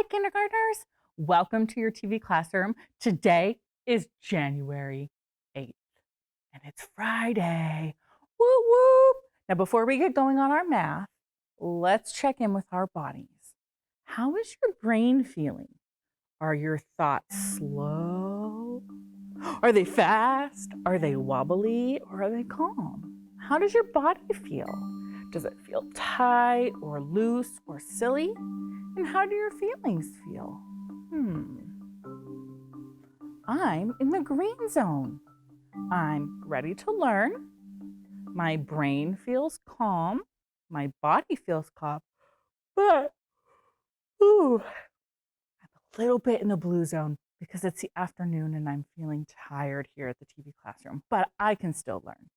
kindergartners. Welcome to your TV classroom. Today is January 8th, and it's Friday. Woo woo! Now, before we get going on our math, let's check in with our bodies. How is your brain feeling? Are your thoughts slow? Are they fast? Are they wobbly? Or are they calm? How does your body feel? Does it feel tight or loose or silly? And how do your feelings feel? I'm in the green zone. I'm ready to learn. My brain feels calm. My body feels calm. But, I'm a little bit in the blue zone because it's the afternoon and I'm feeling tired here at the TV classroom. But I can still learn.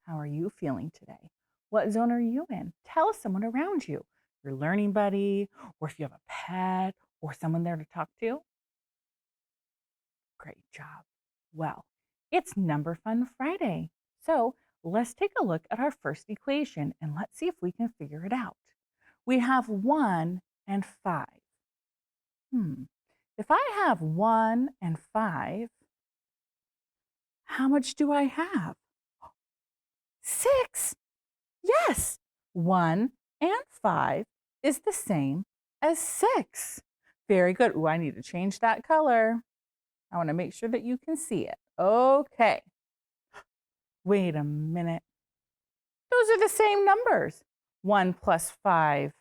How are you feeling today? What zone are you in? Tell someone around you, your learning buddy, or if you have a pet or someone there to talk to. Great job. Well, it's Number Fun Friday. So let's take a look at our first equation and let's see if we can figure it out. We have 1 and 5. If I have 1 and 5, how much do I have? 6. Yes, 1 and 5 is the same as 6. Very good. Ooh, I need to change that color. I want to make sure that you can see it. Okay. Wait a minute. Those are the same numbers. 1 plus 5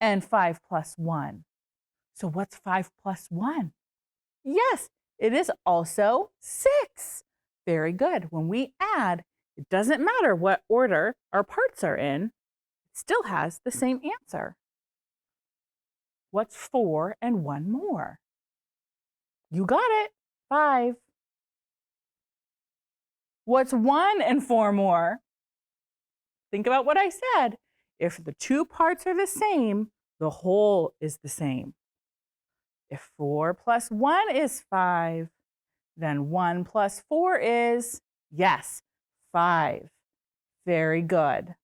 and 5 plus 1. So what's 5 plus 1? Yes, it is also 6. Very good. When we add, it doesn't matter what order our parts are in, it still has the same answer. What's 4 and 1 more? You got it, 5. What's 1 and 4 more? Think about what I said. If the two parts are the same, the whole is the same. If 4 plus 1 is 5, then 1 plus 4 is, yes, 5. Very good.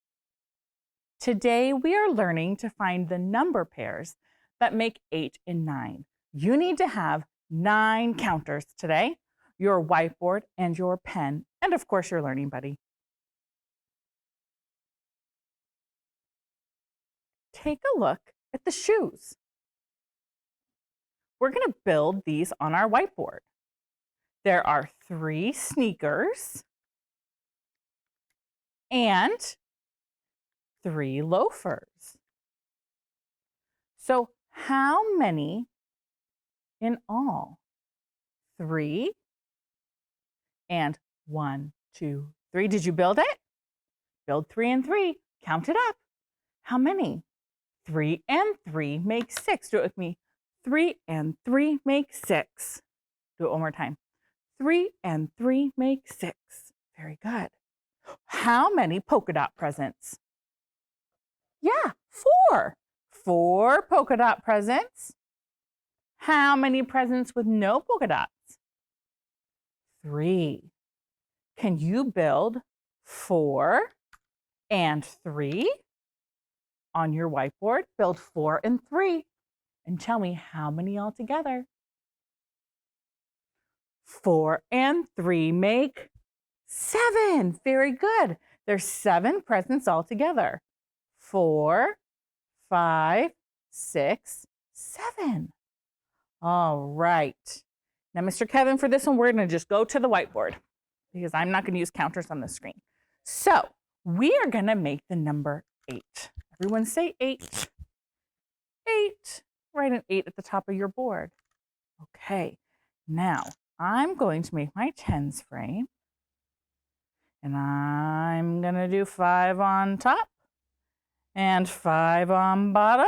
Today we are learning to find the number pairs that make 8 and 9. You need to have 9 counters today, your whiteboard and your pen, and of course your learning buddy. Take a look at the shoes. We're going to build these on our whiteboard. There are 3 sneakers and 3 loafers. So how many in all? 3 and 1, 2, 3. Did you build it? Build 3 and 3. Count it up. How many? 3 and 3 make 6. Do it with me. 3 and 3 make 6. Do it one more time. 3 and 3 make 6. Very good. How many polka dot presents? Yeah, 4. 4 polka dot presents. How many presents with no polka dots? 3. Can you build 4 and 3 on your whiteboard? Build 4 and 3 and tell me how many altogether. 4 and 3 make 7. Very good. There's 7 presents altogether. 4, 5, 6, 7. All right. Now, Mr. Kevin, for this one, we're going to just go to the whiteboard because I'm not going to use counters on the screen. So we are going to make the number 8. Everyone say 8. 8. Write an 8 at the top of your board. Okay. Now, I'm going to make my tens frame. And I'm going to do 5 on top and 5 on bottom.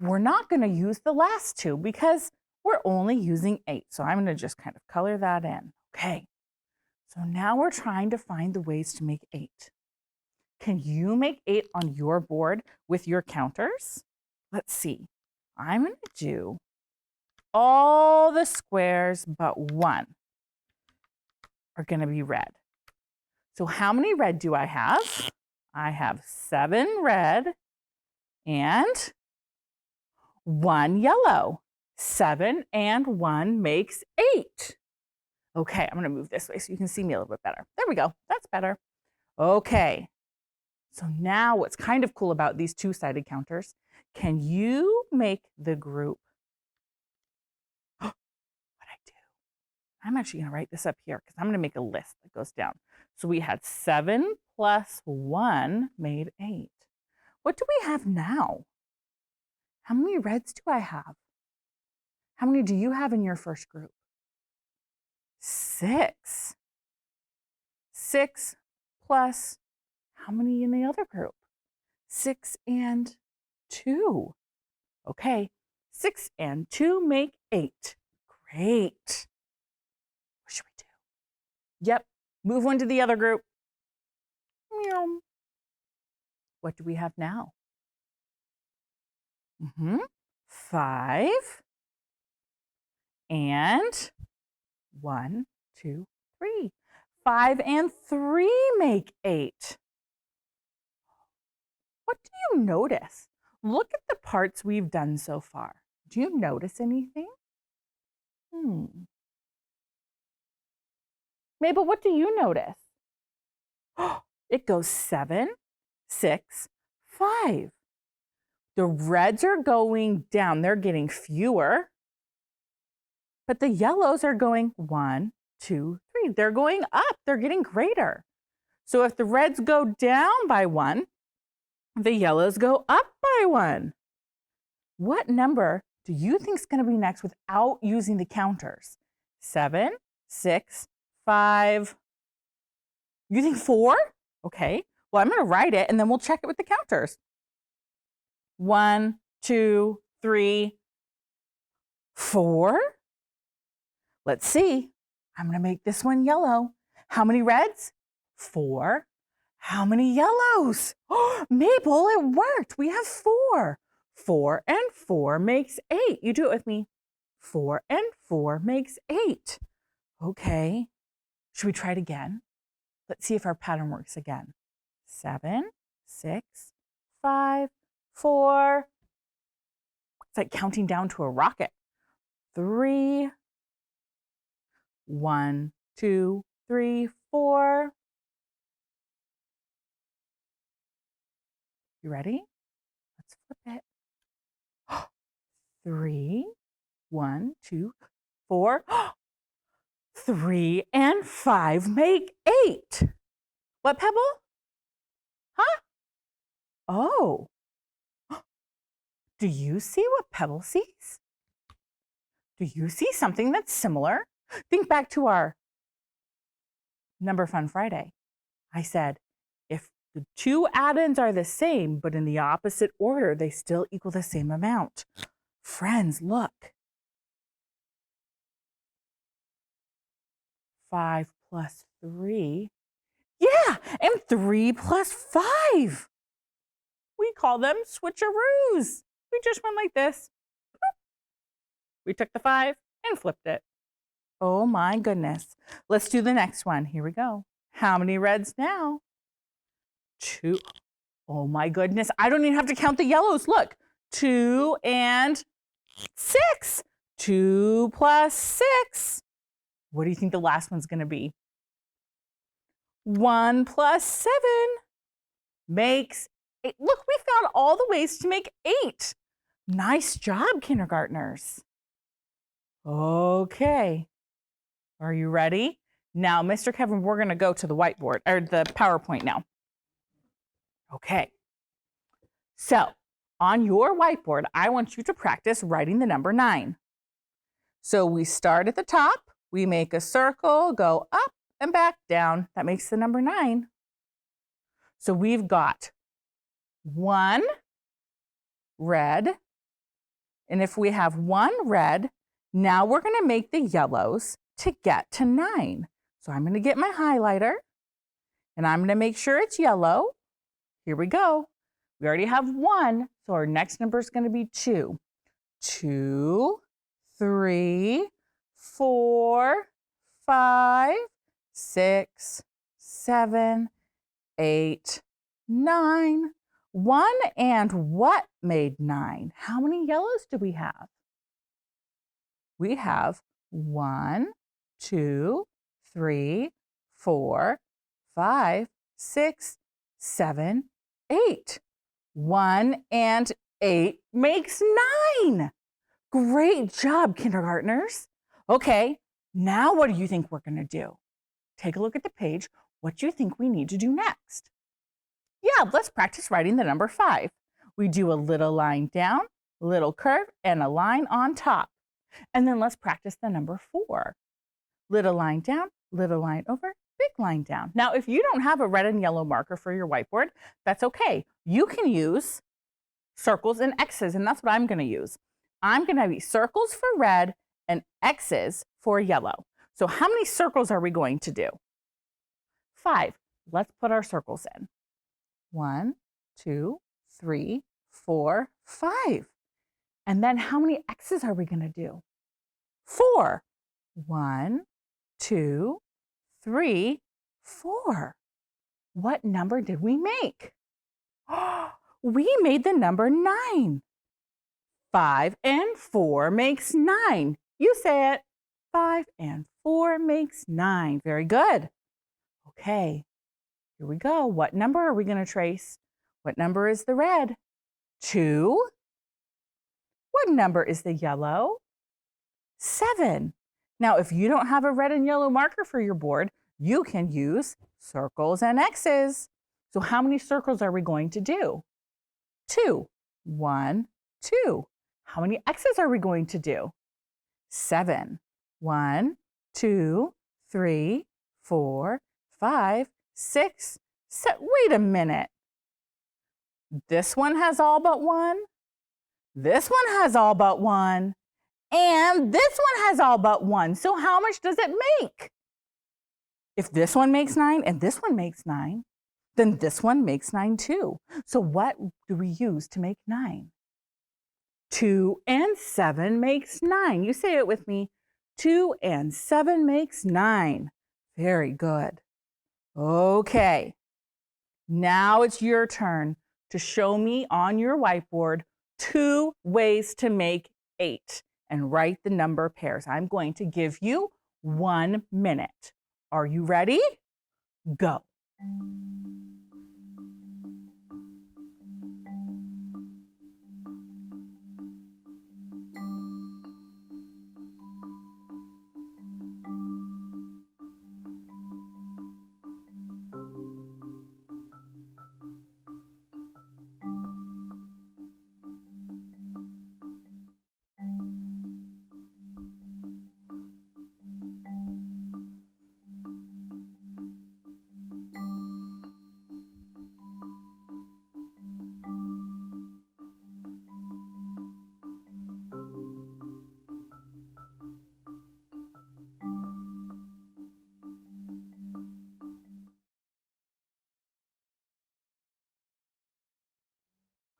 We're not going to use the last 2 because we're only using 8. So I'm going to just kind of color that in. Okay. So now we're trying to find the ways to make 8. Can you make 8 on your board with your counters? Let's see. I'm going to do all the squares but 1 are going to be red. So how many red do I have? I have 7 red and 1 yellow. 7 and 1 makes 8. Okay, I'm going to move this way so you can see me a little bit better. There we go. That's better. Okay. So now what's kind of cool about these two-sided counters, can you make the group? What I do? I'm actually going to write this up here because I'm going to make a list that goes down. So we had 7 plus 1 made 8. What do we have now? How many reds do I have? How many do you have in your first group? 6. 6 plus how many in the other group? 6 and 2. Okay, 6 and 2 make 8. Great. What should we do? Yep, move one to the other group. Meow. What do we have now? 5 and 1, 2, 3. 5 and 3 make 8. What do you notice? Look at the parts we've done so far. Do you notice anything? Mabel, what do you notice? It goes 7, 6, 5. The reds are going down. They're getting fewer. But the yellows are going 1, 2, 3. They're going up. They're getting greater. So if the reds go down by 1, the yellows go up by 1. What number do you think is going to be next without using the counters? 7, 6, 5. You think 4? Okay. Well, I'm going to write it and then we'll check it with the counters. 1, 2, 3, 4. Let's see. I'm going to make this one yellow. How many reds? 4. How many yellows? Oh, Mabel, it worked. We have 4. 4 and 4 makes 8. You do it with me. 4 and 4 makes 8. Okay. Should we try it again? Let's see if our pattern works again. 7, 6, 5, 4. It's like counting down to a rocket. 3. 1, 2, 3, 4. You ready? Let's flip it. 3, 1, 2, 4. 3 and 5 make 8. What, Pebble? Huh? Oh. Do you see what Pebble sees? Do you see something that's similar? Think back to our Number Fun Friday. I said, if the two add-ins are the same, but in the opposite order, they still equal the same amount. Friends, look. 5 plus 3. Yeah, and 3 plus 5. We call them switcheroos. We just went like this. We took the 5 and flipped it. Oh my goodness. Let's do the next one. Here we go. How many reds now? 2. Oh my goodness. I don't even have to count the yellows. Look. 2 and 6. 2 plus 6. What do you think the last one's going to be? 1 plus 7 makes 8. Look, we found all the ways to make 8. Nice job, kindergartners. Okay. Are you ready? Now, Mr. Kevin, we're going to go to the whiteboard, or the PowerPoint now. Okay. So, on your whiteboard, I want you to practice writing the number 9. So we start at the top, we make a circle, go up and back down. That makes the number 9. So we've got 1 red, and if we have 1 red, now we're going to make the yellows to get to 9. So I'm going to get my highlighter, and I'm going to make sure it's yellow. Here we go. We already have 1, so our next number is going to be 2. 2, 3, 4, 5, 6, 7, 8, 9. 1 and what made 9? How many yellows do we have? We have 1, 2, 3, 4, 5, 6, 7, 8. 1 and 8 makes 9. Great job, kindergartners. Okay, now what do you think we're going to do? Take a look at the page. What do you think we need to do next? Yeah, let's practice writing the number 5. We do a little line down, little curve, and a line on top. And then let's practice the number 4. Little line down, little line over, big line down. Now, if you don't have a red and yellow marker for your whiteboard, that's okay. You can use circles and X's, and that's what I'm going to use. I'm going to use circles for red and X's for yellow. So how many circles are we going to do? 5. Let's put our circles in. 1, 2, 3, 4, 5. And then how many X's are we going to do? 4. 1, 2, 3, 4. What number did we make? We made the number 9. 5 and 4 makes 9. You say it. 5 and 4 makes 9. Very good. Okay, here we go. What number are we going to trace? What number is the red? 2. What number is the yellow? 7. Now, if you don't have a red and yellow marker for your board, you can use circles and X's. So how many circles are we going to do? 2. 1, 2. How many X's are we going to do? 7. 1, 2, 3, 4, 5, 6, 7. Wait a minute. This one has all but 1. This one has all but 1. And this one has all but 1. So how much does it make? If this one makes 9 and this one makes 9, then this one makes 9 too. So what do we use to make 9? 2 and 7 makes 9. You say it with me. 2 and 7 makes 9. Very good. Okay. Now it's your turn to show me on your whiteboard 2 ways to make 8 and write the number pairs. I'm going to give you 1 minute. Are you ready? Go.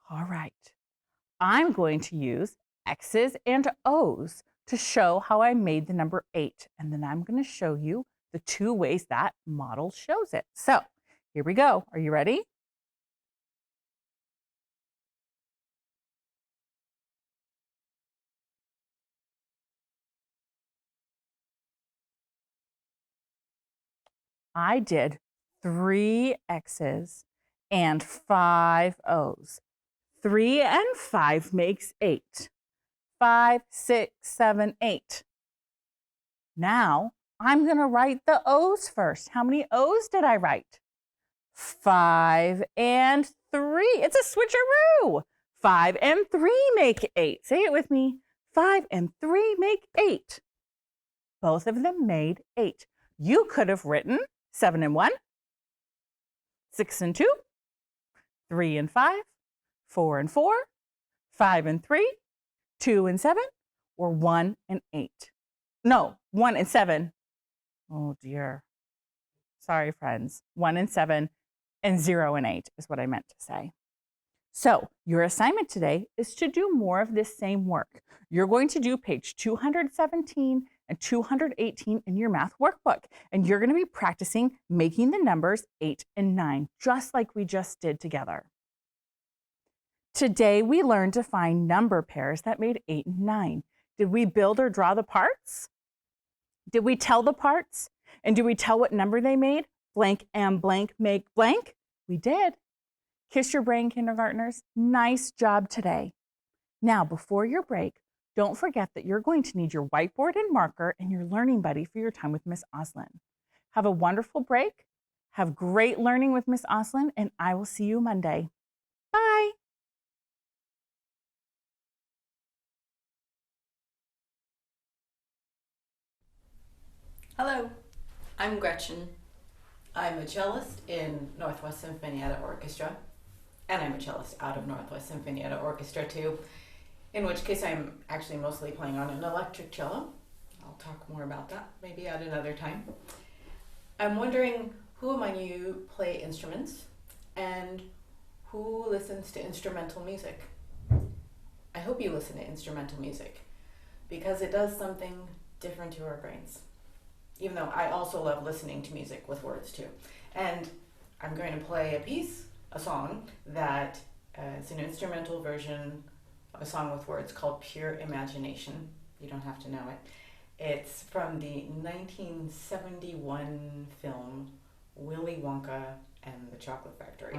All right. I'm going to use X's and O's to show how I made the number 8. And then I'm going to show you the 2 ways that model shows it. So here we go. Are you ready? I did 3 X's and 5 O's. 3 and 5 makes 8. 5, 6, 7, 8. Now, I'm going to write the O's first. How many O's did I write? 5 and 3. It's a switcheroo. 5 and 3 make 8. Say it with me. 5 and 3 make 8. Both of them made 8. You could have written 7 and 1, 6 and 2, 3 and 5, 4 and 4, 5 and 3, 2 and 7, or 1 and 8. No, 1 and 7. Oh dear. Sorry, friends. 1 and 7 and 0 and 8 is what I meant to say. So your assignment today is to do more of this same work. You're going to do page 217 and 218 in your math workbook, and you're going to be practicing making the numbers 8 and 9, just like we just did together. Today we learned to find number pairs that made 8 and 9. Did we build or draw the parts? Did we tell the parts? And did we tell what number they made? Blank and blank make blank? We did. Kiss your brain, kindergartners. Nice job today. Now, before your break, don't forget that you're going to need your whiteboard and marker and your learning buddy for your time with Miss Oslin. Have a wonderful break. Have great learning with Miss Oslin, and I will see you Monday. Bye. Hello, I'm Gretchen. I'm a cellist in Northwest Sinfonietta Orchestra, and I'm a cellist out of Northwest Sinfonietta Orchestra too, in which case I'm actually mostly playing on an electric cello. I'll talk more about that maybe at another time. I'm wondering who among you play instruments and who listens to instrumental music? I hope you listen to instrumental music because it does something different to our brains. Even though I also love listening to music with words too. And I'm going to play a song that is an instrumental version of a song with words called Pure Imagination. You don't have to know it. It's from the 1971 film Willy Wonka and the Chocolate Factory.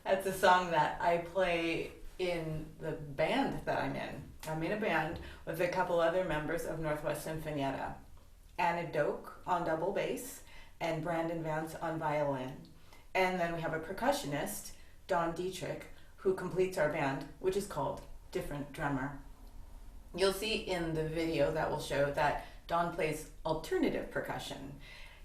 That's a song that I play in the band that I'm in. I'm in a band with a couple other members of Northwest Sinfonietta. Anna Doak on double bass and Brandon Vance on violin. And then we have a percussionist, Don Dietrich, who completes our band, which is called Different Drummer. You'll see in the video that will show that Don plays alternative percussion.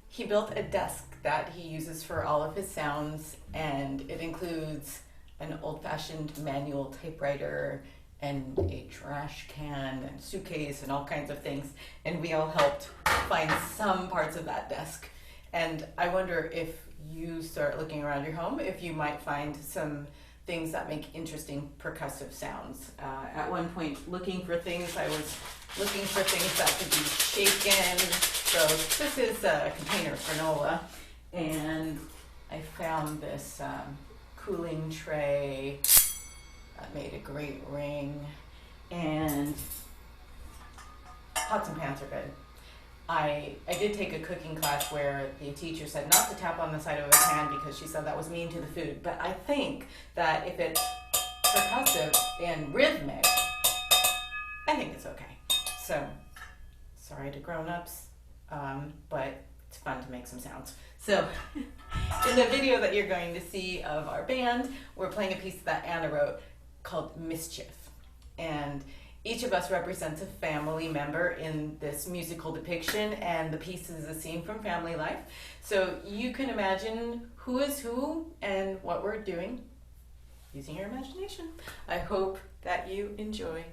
He built a desk that he uses for all of his sounds, and it includes an old-fashioned manual typewriter and a trash can and suitcase and all kinds of things, and we all helped find some parts of that desk. And I wonder if you start looking around your home, if you might find some things that make interesting percussive sounds. At one point, looking for things, I was looking for things that could be shaken. So this is a container granola, and I found this cooling tray that made a great ring, and pots and pans are good. I did take a cooking class where the teacher said not to tap on the side of a pan because she said that was mean to the food, but I think that if it's percussive and rhythmic, I think it's okay. So, sorry to grown-ups, but it's fun to make some sounds. So, in the video that you're going to see of our band, we're playing a piece that Anna wrote called Mischief. And each of us represents a family member in this musical depiction, and the piece is a scene from family life. So you can imagine who is who and what we're doing using your imagination. I hope that you enjoy.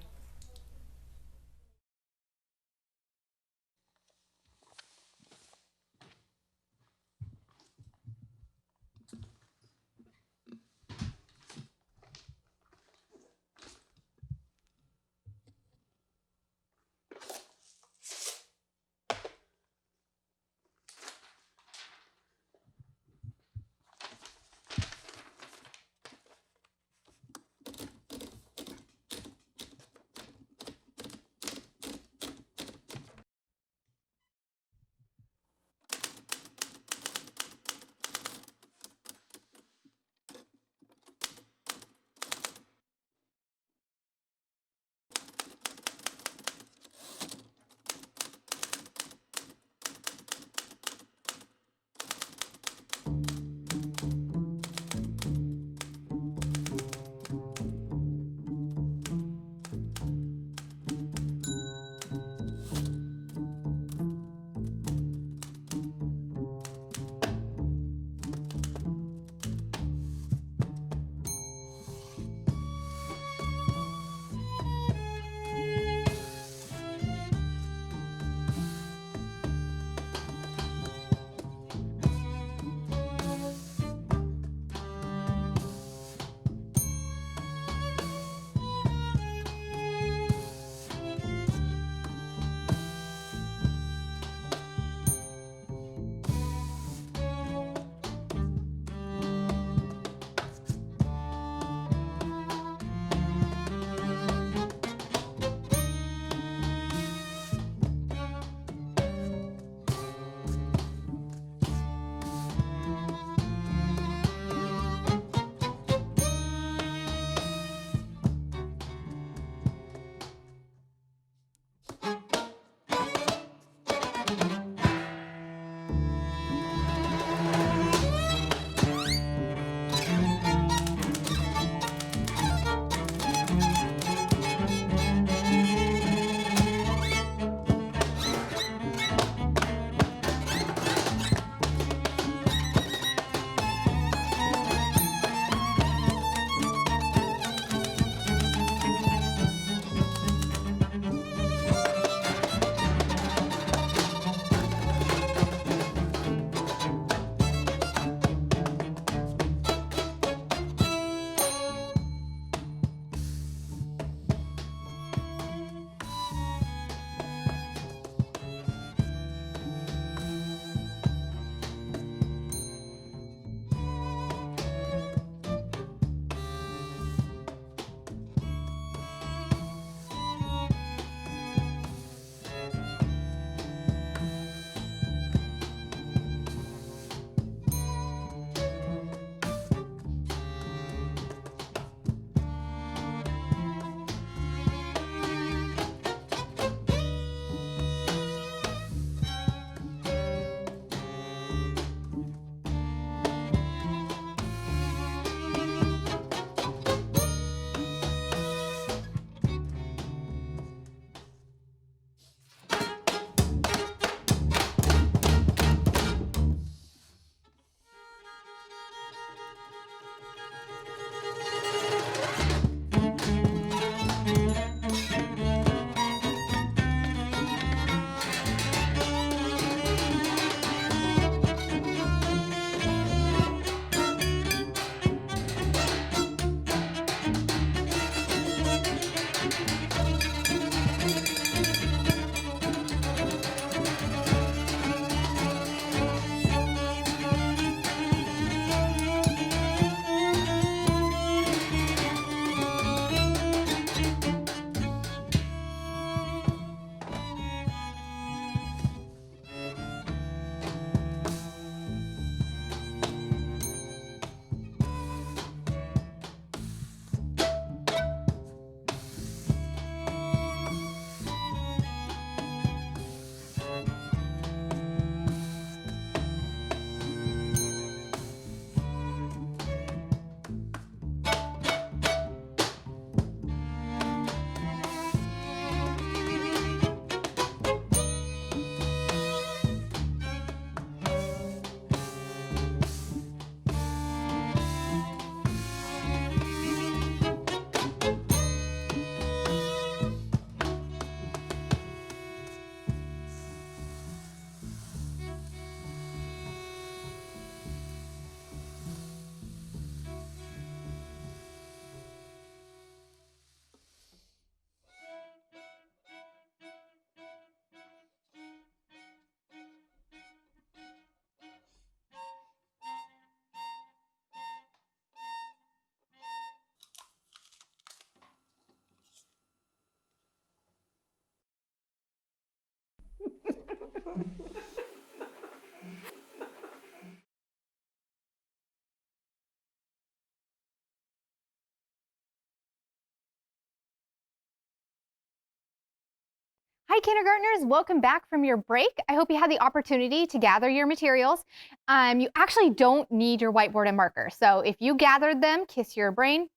Hi, kindergartners. Welcome back from your break. I hope you had the opportunity to gather your materials. You actually don't need your whiteboard and marker. So if you gathered them, kiss your brain,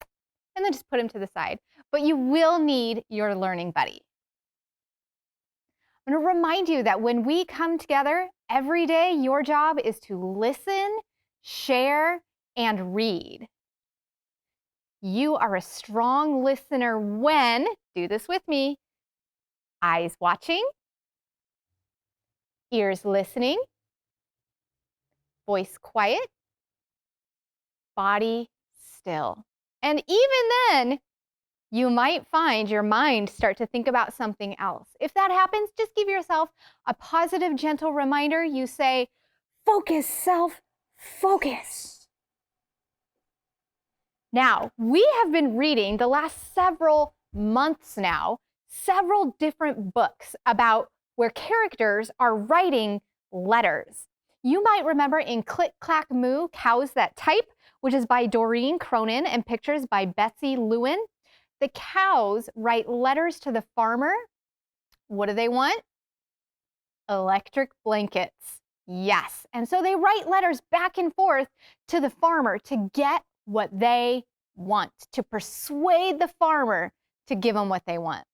and then just put them to the side. But you will need your learning buddy. I'm going to remind you that when we come together every day, your job is to listen, share, and read. You are a strong listener when, do this with me, eyes watching, ears listening, voice quiet, body still. And even then, you might find your mind start to think about something else. If that happens, just give yourself a positive, gentle reminder. You say, focus, self, focus. Now, we have been reading the last several months now, several different books about where characters are writing letters. You might remember in Click, Clack, Moo, Cows That Type, which is by Doreen Cronin and pictures by Betsy Lewin. The cows write letters to the farmer. What do they want? Electric blankets. Yes. And so they write letters back and forth to the farmer to get what they want, to persuade the farmer to give them what they want.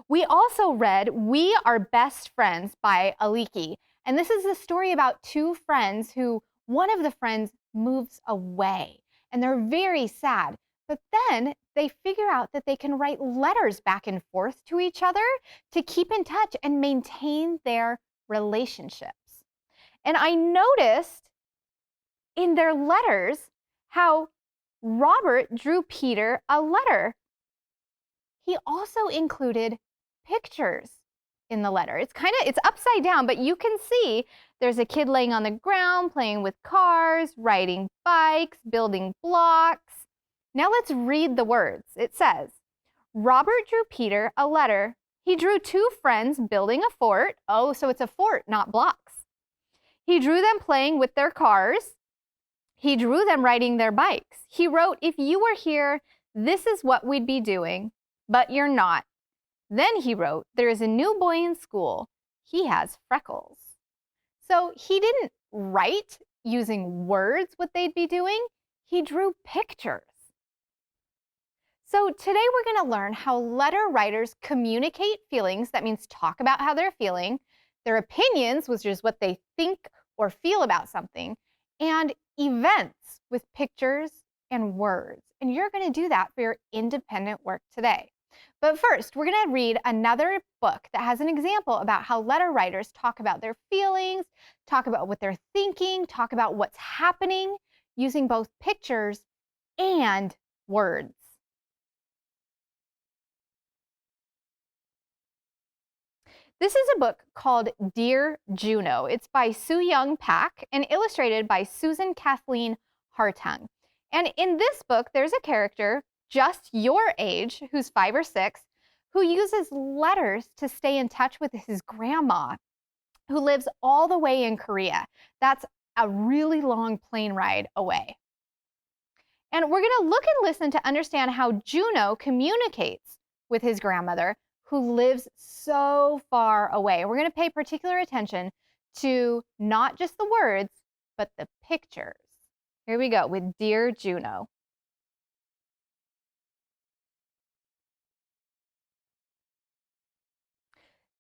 We also read We Are Best Friends by Aliki. And this is a story about two friends who one of the friends moves away. And they're very sad. But then they figure out that they can write letters back and forth to each other to keep in touch and maintain their relationships. And I noticed in their letters how Robert drew Peter a letter. He also included pictures in the letter. It's upside down, but you can see there's a kid laying on the ground, playing with cars, riding bikes, building blocks. Now let's read the words. It says, Robert drew Peter a letter. He drew two friends building a fort. Oh, so it's a fort, not blocks. He drew them playing with their cars. He drew them riding their bikes. He wrote, if you were here, this is what we'd be doing, but you're not. Then he wrote, there is a new boy in school. He has freckles. So he didn't write using words what they'd be doing. He drew pictures. So today we're going to learn how letter writers communicate feelings. That means talk about how they're feeling, their opinions, which is what they think or feel about something, and events with pictures and words. And you're going to do that for your independent work today. But first, we're going to read another book that has an example about how letter writers talk about their feelings, talk about what they're thinking, talk about what's happening using both pictures and words. This is a book called Dear Juno. It's by Soo-Young Pak and illustrated by Susan Kathleen Hartung. And in this book, there's a character just your age, who's 5 or 6, who uses letters to stay in touch with his grandma, who lives all the way in Korea. That's a really long plane ride away. And we're going to look and listen to understand how Juno communicates with his grandmother, who lives so far away. We're going to pay particular attention to not just the words, but the pictures. Here we go with Dear Juno.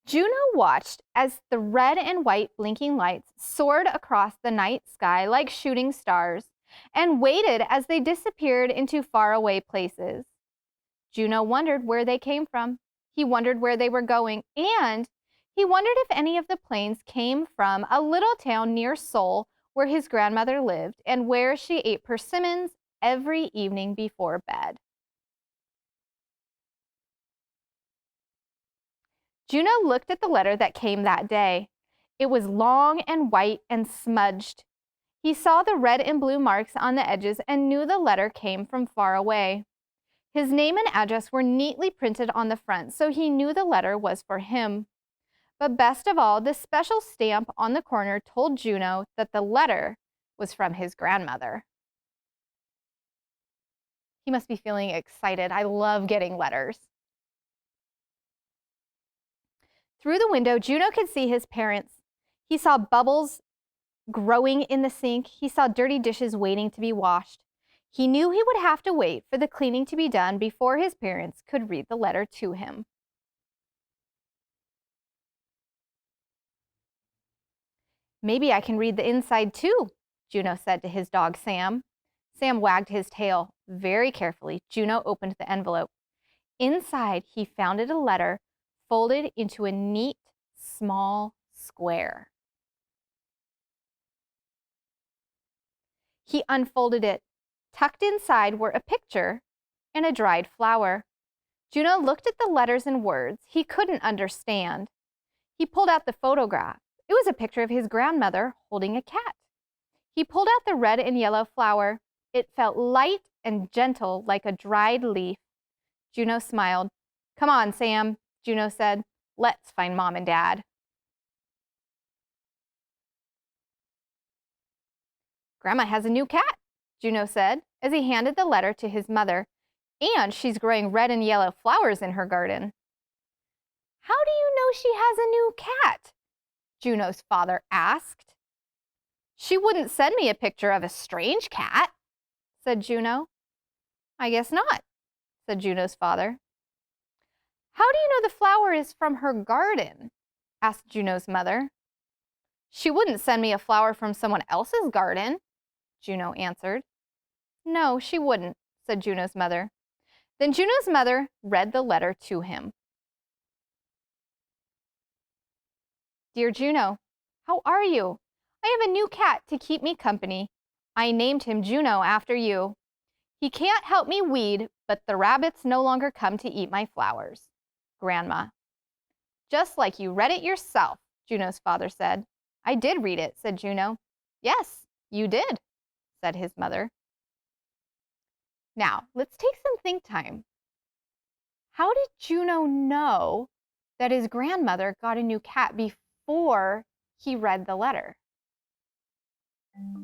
Juno watched as the red and white blinking lights soared across the night sky like shooting stars and waited as they disappeared into faraway places. Juno wondered where they came from. He wondered where they were going, and he wondered if any of the planes came from a little town near Seoul where his grandmother lived and where she ate persimmons every evening before bed. Juno looked at the letter that came that day. It was long and white and smudged. He saw the red and blue marks on the edges and knew the letter came from far away. His name and address were neatly printed on the front, so he knew the letter was for him. But best of all, the special stamp on the corner told Juno that the letter was from his grandmother. He must be feeling excited. I love getting letters. Through the window, Juno could see his parents. He saw bubbles growing in the sink. He saw dirty dishes waiting to be washed. He knew he would have to wait for the cleaning to be done before his parents could read the letter to him. Maybe I can read the inside too, Juno said to his dog Sam. Sam wagged his tail. Very carefully, Juno opened the envelope. Inside, he found a letter folded into a neat, small square. He unfolded it. Tucked inside were a picture and a dried flower. Juno looked at the letters and words he couldn't understand. He pulled out the photograph. It was a picture of his grandmother holding a cat. He pulled out the red and yellow flower. It felt light and gentle like a dried leaf. Juno smiled. "Come on, Sam," Juno said. "Let's find Mom and Dad." "Grandma has a new cat," Juno said as he handed the letter to his mother. "And she's growing red and yellow flowers in her garden." "How do you know she has a new cat?" Juno's father asked. "She wouldn't send me a picture of a strange cat," said Juno. "I guess not," said Juno's father. "How do you know the flower is from her garden?" asked Juno's mother. "She wouldn't send me a flower from someone else's garden," Juno answered. "No, she wouldn't," said Juno's mother. Then Juno's mother read the letter to him. "Dear Juno, how are you? I have a new cat to keep me company. I named him Juno after you. He can't help me weed, but the rabbits no longer come to eat my flowers. Grandma." "Just like you read it yourself," Juno's father said. "I did read it," said Juno. "Yes, you did," said his mother. Now, let's take some think time. How did Juno know that his grandmother got a new cat before he read the letter?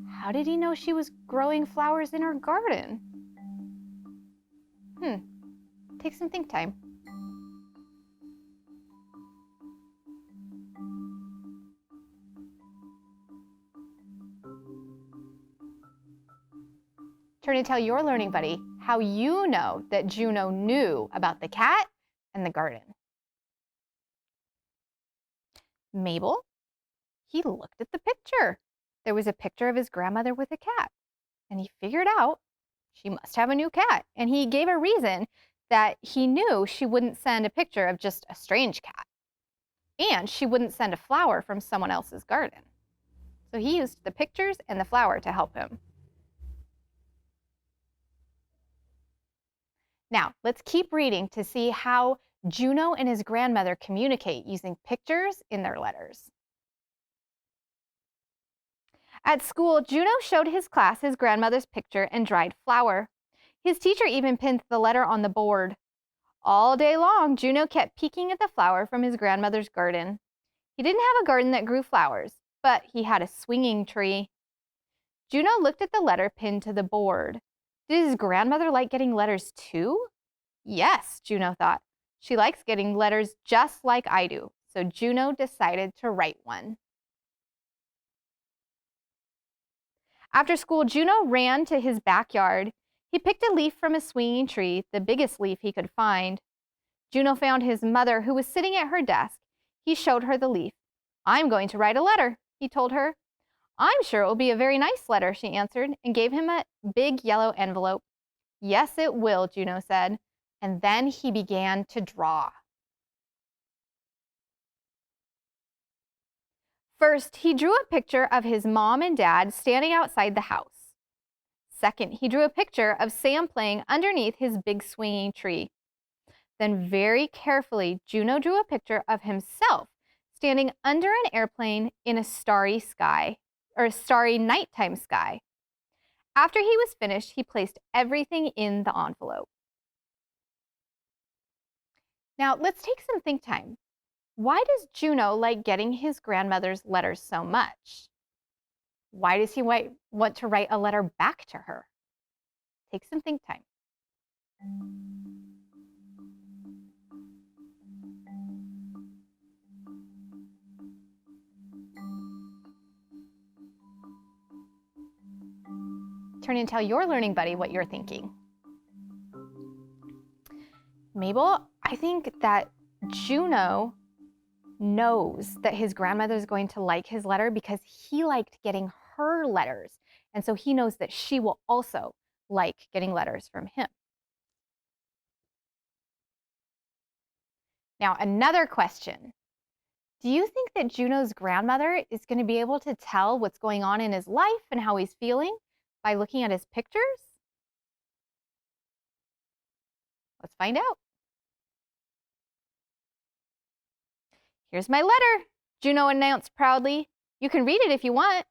How did he know she was growing flowers in her garden? Take some think time. Turn and tell your learning buddy how you know that Juno knew about the cat and the garden. Mabel, he looked at the picture. There was a picture of his grandmother with a cat, and he figured out she must have a new cat. And he gave a reason that he knew she wouldn't send a picture of just a strange cat, and she wouldn't send a flower from someone else's garden. So he used the pictures and the flower to help him. Now, let's keep reading to see how Juno and his grandmother communicate using pictures in their letters. At school, Juno showed his class his grandmother's picture and dried flower. His teacher even pinned the letter on the board. All day long, Juno kept peeking at the flower from his grandmother's garden. He didn't have a garden that grew flowers, but he had a swinging tree. Juno looked at the letter pinned to the board. Did his grandmother like getting letters too? Yes, Juno thought. She likes getting letters just like I do. So Juno decided to write one. After school, Juno ran to his backyard. He picked a leaf from a swinging tree, the biggest leaf he could find. Juno found his mother, who was sitting at her desk. He showed her the leaf. "I'm going to write a letter," he told her. "I'm sure it will be a very nice letter," she answered, and gave him a big yellow envelope. "Yes, it will," Juno said. And then he began to draw. First, he drew a picture of his mom and dad standing outside the house. Second, he drew a picture of Sam playing underneath his big swinging tree. Then very carefully, Juno drew a picture of himself standing under an airplane in a starry sky, or a starry nighttime sky. After he was finished, he placed everything in the envelope. Now, let's take some think time. Why does Juno like getting his grandmother's letters so much? Why does he want to write a letter back to her? Take some think time. Turn and tell your learning buddy what you're thinking. Mabel, I think that Juno knows that his grandmother is going to like his letter because he liked getting her letters. And so he knows that she will also like getting letters from him. Now, another question. Do you think that Juno's grandmother is going to be able to tell what's going on in his life and how he's feeling by looking at his pictures? Let's find out. Here's my letter, Juno announced proudly. You can read it if you want.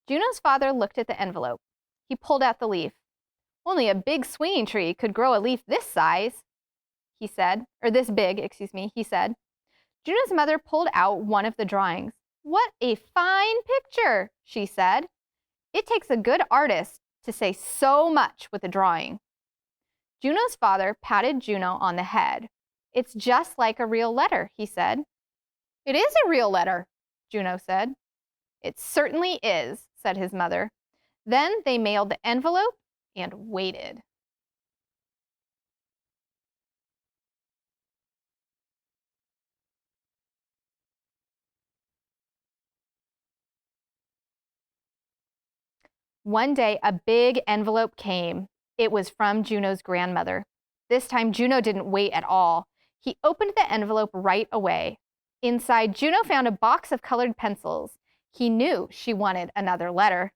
Juno's father looked at the envelope. He pulled out the leaf. Only a big swinging tree could grow a leaf this size, he said, or this big, excuse me, he said. Juno's mother pulled out one of the drawings. What a fine picture, she said. It takes a good artist to say so much with a drawing. Juno's father patted Juno on the head. It's just like a real letter, he said. It is a real letter, Juno said. It certainly is, said his mother. Then they mailed the envelope and waited. One day, a big envelope came. It was from Juno's grandmother. This time, Juno didn't wait at all. He opened the envelope right away. Inside, Juno found a box of colored pencils. He knew she wanted another letter.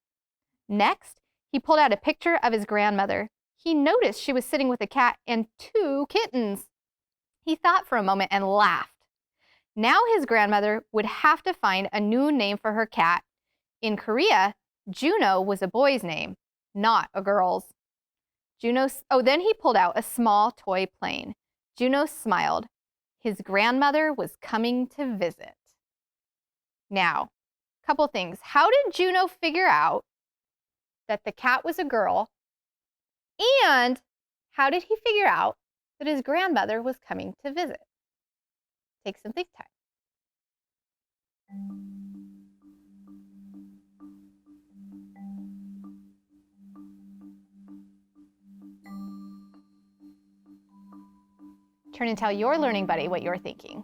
Next, he pulled out a picture of his grandmother. He noticed she was sitting with a cat and 2 kittens. He thought for a moment and laughed. Now his grandmother would have to find a new name for her cat. In Korea, Juno was a boy's name, not a girl's. Then he pulled out a small toy plane. Juno smiled. His grandmother was coming to visit. Now, a couple things. How did Juno figure out that the cat was a girl? And how did he figure out that his grandmother was coming to visit? Take some think time. Turn and tell your learning buddy what you're thinking.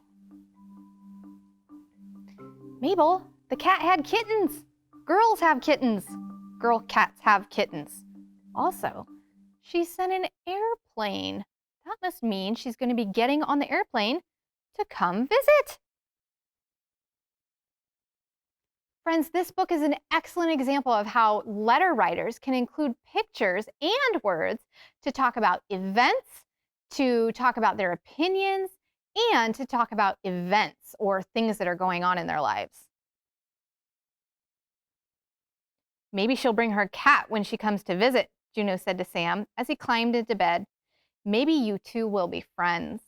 Mabel, the cat had kittens. Girls have kittens. Girl cats have kittens. Also, she sent an airplane. That must mean she's going to be getting on the airplane to come visit. Friends, this book is an excellent example of how letter writers can include pictures and words to talk about events, to talk about their opinions, and to talk about events or things that are going on in their lives. Maybe she'll bring her cat when she comes to visit, Juno said to Sam as he climbed into bed. Maybe you two will be friends.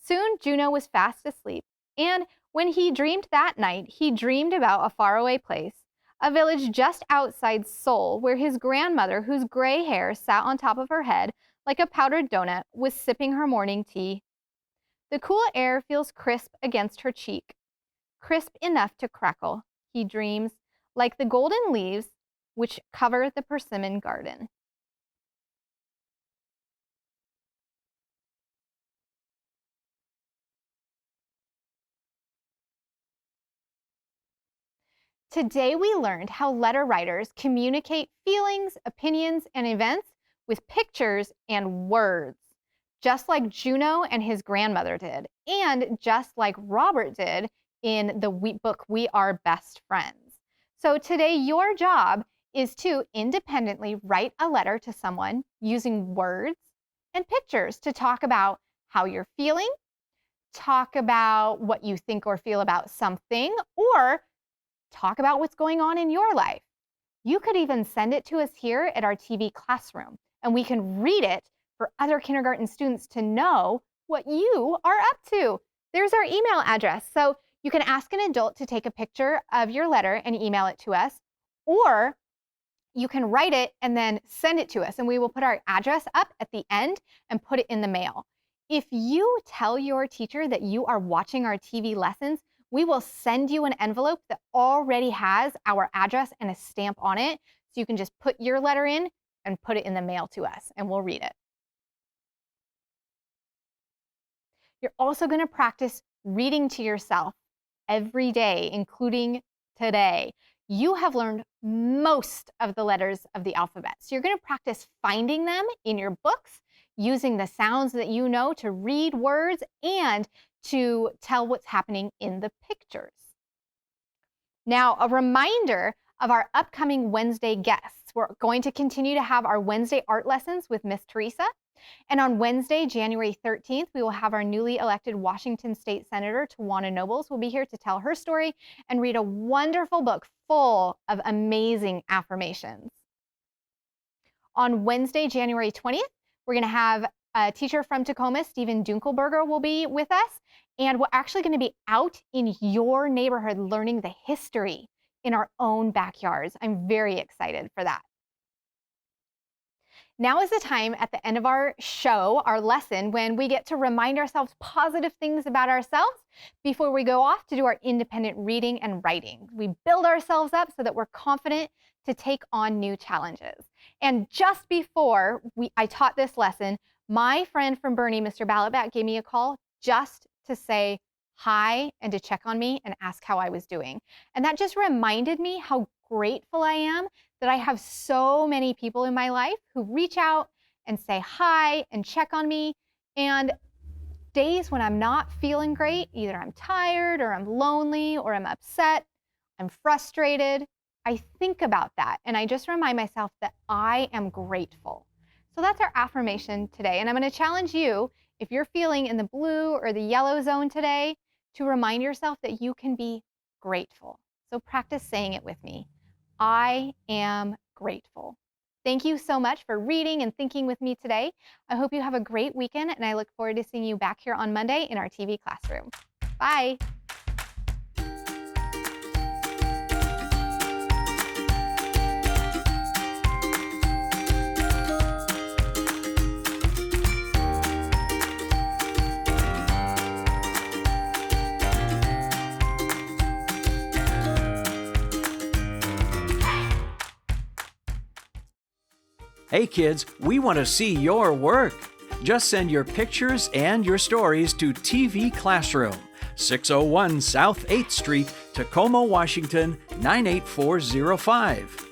Soon Juno was fast asleep, and when he dreamed that night, he dreamed about a faraway place, a village just outside Seoul, where his grandmother, whose gray hair sat on top of her head like a powdered donut, was sipping her morning tea. The cool air feels crisp against her cheek, crisp enough to crackle, he dreams, like the golden leaves which cover the persimmon garden. Today we learned how letter writers communicate feelings, opinions, and events with pictures and words, just like Juno and his grandmother did, and just like Robert did in the book We Are Best Friends. So today your job is to independently write a letter to someone using words and pictures to talk about how you're feeling, talk about what you think or feel about something, or talk about what's going on in your life. You could even send it to us here at our TV classroom, and we can read it for other kindergarten students to know what you are up to. There's our email address. So you can ask an adult to take a picture of your letter and email it to us, or you can write it and then send it to us, and we will put our address up at the end and put it in the mail. If you tell your teacher that you are watching our TV lessons, we will send you an envelope that already has our address and a stamp on it. So you can just put your letter in and put it in the mail to us, and we'll read it. You're also going to practice reading to yourself every day, including today. You have learned most of the letters of the alphabet. So you're going to practice finding them in your books, using the sounds that you know to read words and to tell what's happening in the pictures. Now, a reminder of our upcoming Wednesday guests. We're going to continue to have our Wednesday art lessons with Miss Teresa. And on Wednesday, January 13th, we will have our newly elected Washington State Senator, Tawana Nobles, will be here to tell her story and read a wonderful book full of amazing affirmations. On Wednesday, January 20th, we're going to have a teacher from Tacoma, Stephen Dunkelberger, will be with us. And we're actually going to be out in your neighborhood learning the history in our own backyards. I'm very excited for that. Now is the time at the end of our show, our lesson, when we get to remind ourselves positive things about ourselves before we go off to do our independent reading and writing. We build ourselves up so that we're confident to take on new challenges. And just before I taught this lesson, my friend from Bernie, Mr. Ballotbat, gave me a call just to say hi and to check on me and ask how I was doing. And that just reminded me how grateful I am that I have so many people in my life who reach out and say hi and check on me. And days when I'm not feeling great, either I'm tired or I'm lonely or I'm upset, I'm frustrated, I think about that and I just remind myself that I am grateful. So that's our affirmation today. And I'm going to challenge you, if you're feeling in the blue or the yellow zone today, to remind yourself that you can be grateful. So practice saying it with me. I am grateful. Thank you so much for reading and thinking with me today. I hope you have a great weekend, and I look forward to seeing you back here on Monday in our TV classroom. Bye. Hey kids, we want to see your work. Just send your pictures and your stories to TV Classroom, 601 South 8th Street, Tacoma, Washington, 98405.